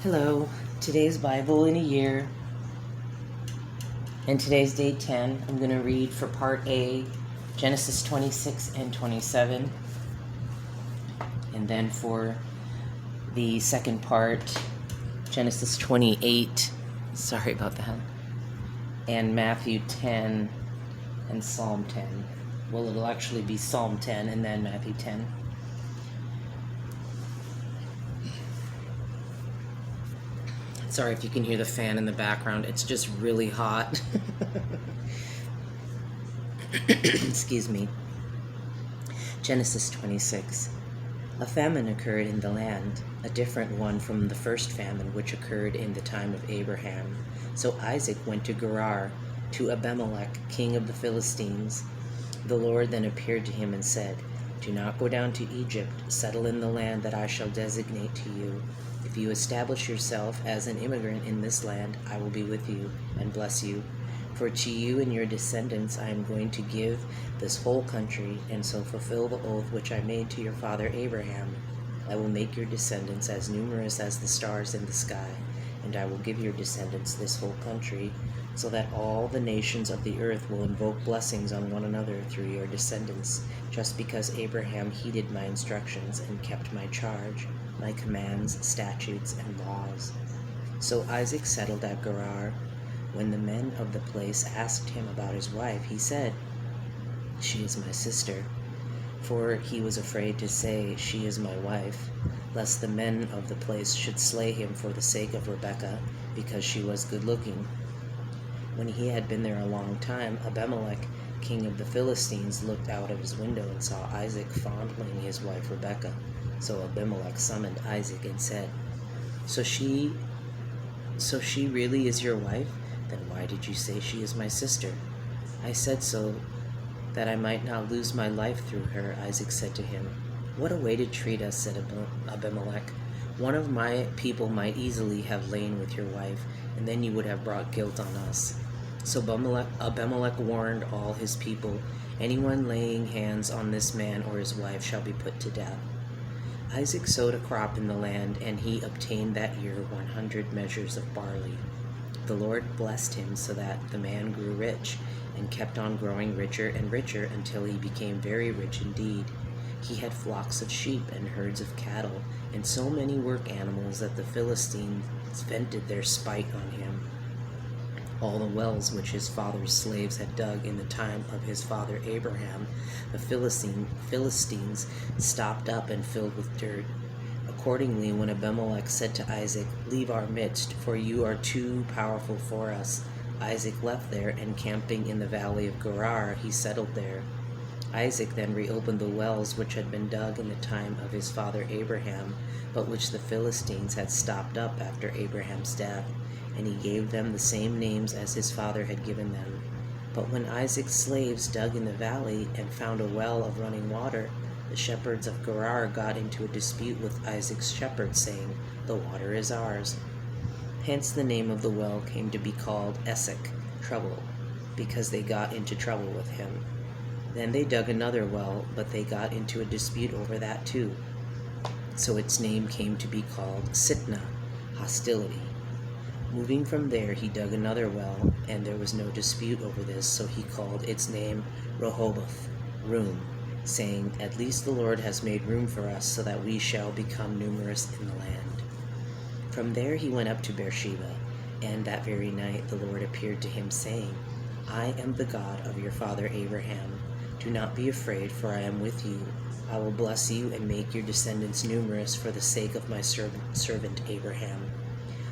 Hello, today's Bible in a year, and today's day 10. I'm going to read for part A, Genesis 26 and 27, and then for the second part, Genesis 28, sorry about that, and Matthew 10 and Psalm 10. Well, it'll actually be Psalm 10 and then Matthew 10. Sorry if you can hear the fan in the background. It's just really hot. Excuse me. Genesis 26. A famine occurred in the land, a different one from the first famine which occurred in the time of Abraham. So Isaac went to Gerar, to Abimelech, king of the Philistines. The Lord then appeared to him and said, "Do not go down to Egypt, settle in the land that I shall designate to you. If you establish yourself as an immigrant in this land, I will be with you and bless you. For to you and your descendants I am going to give this whole country, and so fulfill the oath which I made to your father Abraham. I will make your descendants as numerous as the stars in the sky, and I will give your descendants this whole country, so that all the nations of the earth will invoke blessings on one another through your descendants, just because Abraham heeded my instructions and kept my charge, my commands, statutes, and laws." So Isaac settled at Gerar. When the men of the place asked him about his wife, he said, "She is my sister," for he was afraid to say, "She is my wife," lest the men of the place should slay him for the sake of Rebekah, because she was good-looking. When he had been there a long time, Abimelech, king of the Philistines, looked out of his window and saw Isaac fondling his wife Rebekah. So Abimelech summoned Isaac and said, So she really is your wife? Then why did you say she is my sister?" "I said so that I might not lose my life through her," Isaac said to him. "What a way to treat us," said Abimelech. "One of my people might easily have lain with your wife, and then you would have brought guilt on us." So Abimelech warned all his people, "Anyone laying hands on this man or his wife shall be put to death." Isaac sowed a crop in the land, and he obtained that year 100 measures of barley. The Lord blessed him so that the man grew rich, and kept on growing richer and richer until he became very rich indeed. He had flocks of sheep and herds of cattle, and so many work animals that the Philistines vented their spite on him. All the wells which his father's slaves had dug in the time of his father Abraham, the Philistines stopped up and filled with dirt. Accordingly, when Abimelech said to Isaac, "Leave our midst, for you are too powerful for us," Isaac left there, and camping in the valley of Gerar, he settled there. Isaac then reopened the wells which had been dug in the time of his father Abraham, but which the Philistines had stopped up after Abraham's death, and he gave them the same names as his father had given them. But when Isaac's slaves dug in the valley and found a well of running water, the shepherds of Gerar got into a dispute with Isaac's shepherds, saying, "The water is ours." Hence the name of the well came to be called Esek, trouble, because they got into trouble with him. Then they dug another well, but they got into a dispute over that too. So its name came to be called Sitnah, hostility. Moving from there, he dug another well, and there was no dispute over this, so he called its name Rehoboth, room, saying, "At least the Lord has made room for us, so that we shall become numerous in the land." From there he went up to Beersheba, and that very night the Lord appeared to him, saying, "I am the God of your father Abraham. Do not be afraid, for I am with you. I will bless you and make your descendants numerous for the sake of my servant Abraham."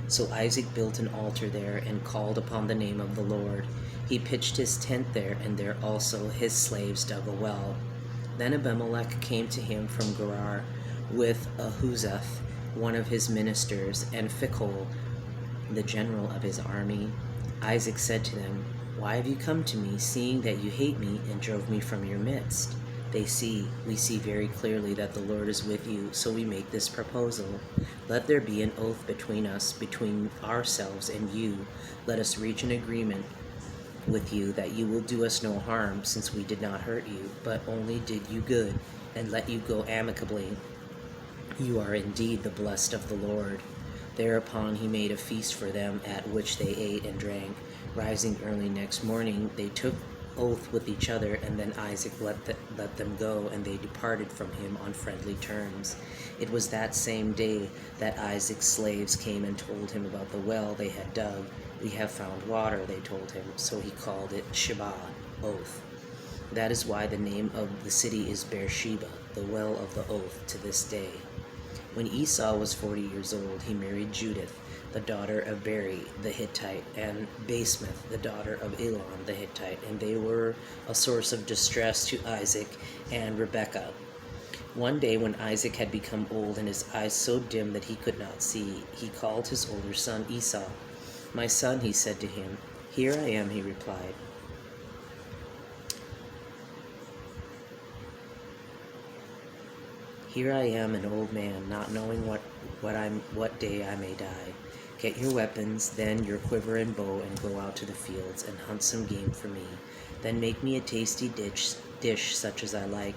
So Isaac built an altar there and called upon the name of the Lord. He pitched his tent there, and there also his slaves dug a well. Then Abimelech came to him from Gerar with Ahuzzath, one of his ministers, and Phicol, the general of his army. Isaac said to them, "Why have you come to me, seeing that you hate me and drove me from your midst? We see very clearly that the Lord is with you, so we make this proposal. Let there be an oath between us, between ourselves and you. Let us reach an agreement with you that you will do us no harm, since we did not hurt you, but only did you good, and let you go amicably. You are indeed the blessed of the Lord." Thereupon he made a feast for them, at which they ate and drank. Rising early next morning, they took oath with each other, and then Isaac let them go, and they departed from him on friendly terms. It was that same day that Isaac's slaves came and told him about the well they had dug. We have found water, they told him, so he called it Sheba, oath. That is why the name of the city is Beersheba, the well of the oath, to this day. When Esau was 40 years old, he married Judith, the daughter of Beri the Hittite, and Basemath, the daughter of Elon the Hittite, and they were a source of distress to Isaac and Rebekah. One day when Isaac had become old and his eyes so dim that he could not see, he called his older son Esau. "My son," he said to him. "Here I am," he replied. "Here I am, an old man, not knowing what day I may die. Get your weapons, then your quiver and bow, and go out to the fields and hunt some game for me. Then make me a tasty dish such as I like,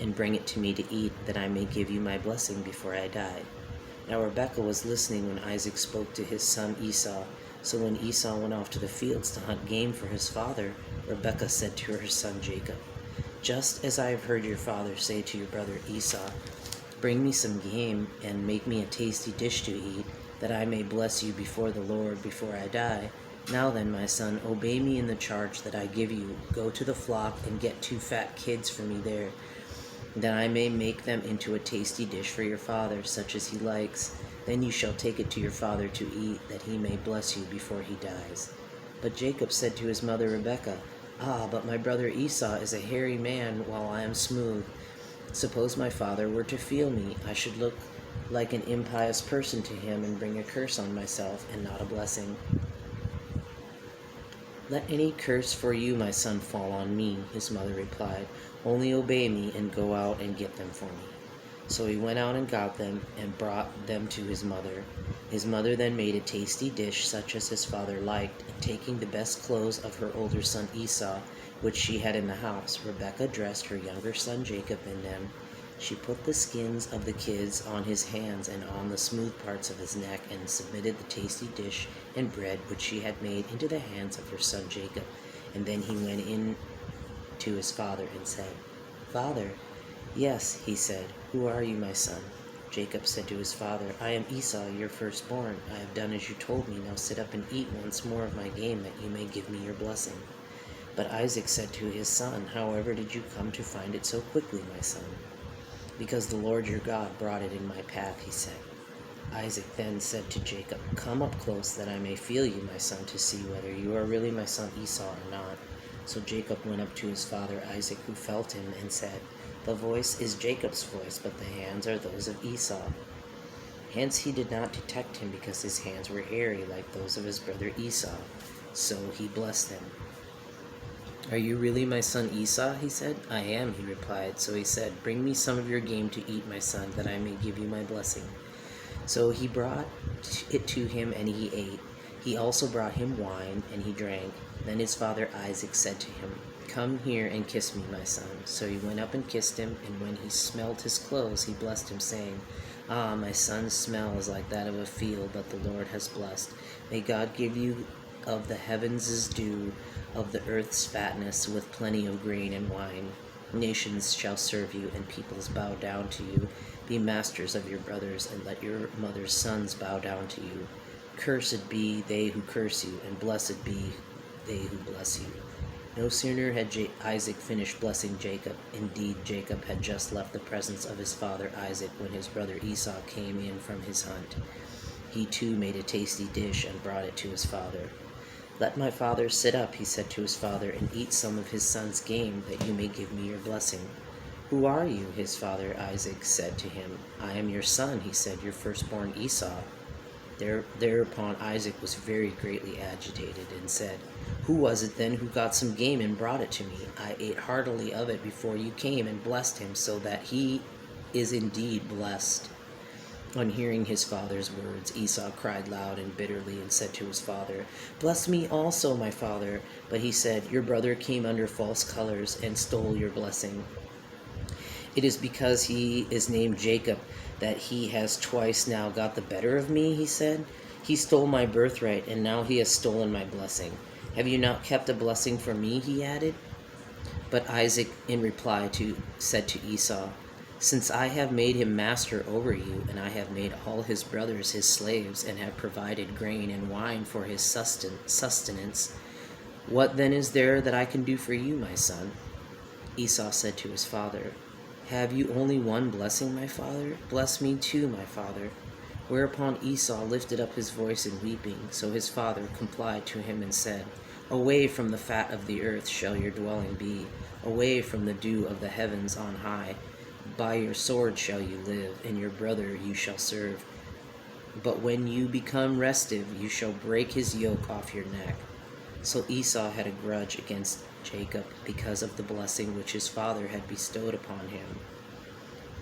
and bring it to me to eat, that I may give you my blessing before I die." Now Rebekah was listening when Isaac spoke to his son Esau. So when Esau went off to the fields to hunt game for his father, Rebekah said to her son Jacob, "Just as I have heard your father say to your brother Esau, bring me some game and make me a tasty dish to eat, that I may bless you before the Lord before I die. Now then, my son, obey me in the charge that I give you. Go to the flock and get 2 fat kids for me there, that I may make them into a tasty dish for your father, such as he likes. Then you shall take it to your father to eat, that he may bless you before he dies." But Jacob said to his mother Rebekah, "Ah, but my brother Esau is a hairy man, while I am smooth. Suppose my father were to feel me, I should look like an impious person to him and bring a curse on myself and not a blessing." "Let any curse for you, my son, fall on me," his mother replied. "Only obey me and go out and get them for me." So he went out and got them and brought them to his mother. His mother then made a tasty dish such as his father liked, and taking the best clothes of her older son Esau, which she had in the house, Rebekah dressed her younger son Jacob in them. She put the skins of the kids on his hands and on the smooth parts of his neck, and submitted the tasty dish and bread which she had made into the hands of her son Jacob. And then he went in to his father and said, "Father." "Yes," he said. "Who are you, my son?" Jacob said to his father, "I am Esau, your firstborn. I have done as you told me. Now sit up and eat once more of my game, that you may give me your blessing." But Isaac said to his son, "However did you come to find it so quickly, my son?" "Because the Lord your God brought it in my path," he said. Isaac then said to Jacob, "Come up close, that I may feel you, my son, to see whether you are really my son Esau or not." So Jacob went up to his father Isaac, who felt him, and said, "The voice is Jacob's voice, but the hands are those of Esau." Hence he did not detect him, because his hands were hairy like those of his brother Esau. So he blessed him. "Are you really my son Esau?" he said. "I am," he replied. So he said, "Bring me some of your game to eat, my son, that I may give you my blessing." So he brought it to him, and he ate. He also brought him wine, and he drank. Then his father Isaac said to him, "Come here and kiss me, my son." So he went up and kissed him, and when he smelled his clothes, he blessed him, saying, "Ah, my son's smell is like that of a field that the Lord has blessed. May God give you of the heavens' dew, of the earth's fatness, with plenty of grain and wine. Nations shall serve you, and peoples bow down to you. Be masters of your brothers, and let your mother's sons bow down to you. Cursed be they who curse you, and blessed be they who bless you." No sooner had Isaac finished blessing Jacob. Indeed, Jacob had just left the presence of his father Isaac when his brother Esau came in from his hunt. He too made a tasty dish and brought it to his father. "Let my father sit up," he said to his father, "and eat some of his son's game, that you may give me your blessing." "Who are you?" his father Isaac said to him. "I am your son," he said, "your firstborn Esau." Thereupon Isaac was very greatly agitated, and said, "Who was it then who got some game and brought it to me? I ate heartily of it before you came, and blessed him, so that he is indeed blessed." On hearing his father's words, Esau cried loud and bitterly, and said to his father, "Bless me also, my father." But he said, "Your brother came under false colors and stole your blessing. It is because he is named Jacob that he has twice now got the better of me, he said. He stole my birthright, and now he has stolen my blessing. Have you not kept a blessing for me, he added. But Isaac in reply said to Esau, Since I have made him master over you, and I have made all his brothers his slaves, and have provided grain and wine for his sustenance, what then is there that I can do for you, my son? Esau said to his father, Have you only one blessing, my father? Bless me too, my father. Whereupon Esau lifted up his voice in weeping, so his father complied to him and said, Away from the fat of the earth shall your dwelling be, away from the dew of the heavens on high. By your sword shall you live, and your brother you shall serve. But when you become restive, you shall break his yoke off your neck. So Esau had a grudge against Jacob because of the blessing which his father had bestowed upon him.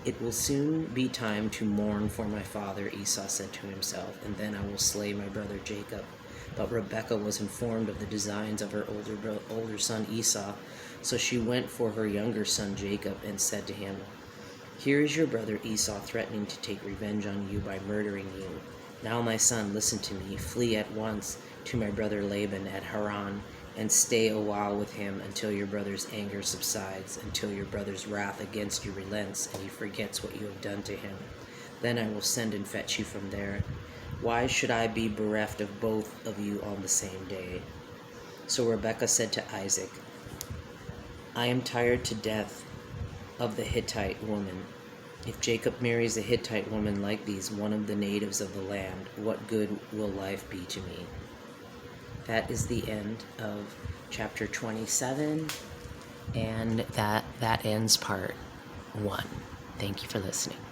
It will soon be time to mourn for my father, Esau said to himself, and then I will slay my brother Jacob. But Rebekah was informed of the designs of her older son Esau, so she went for her younger son Jacob and said to him, Here is your brother Esau threatening to take revenge on you by murdering you. Now, my son, listen to me. Flee at once to my brother Laban at Haran, and stay a while with him until your brother's anger subsides, until your brother's wrath against you relents, and he forgets what you have done to him. Then I will send and fetch you from there. Why should I be bereft of both of you on the same day? So Rebekah said to Isaac, I am tired to death of the Hittite woman. If Jacob marries a Hittite woman like these, one of the natives of the land, what good will life be to me? That is the end of chapter 27, and that ends part 1. Thank you for listening.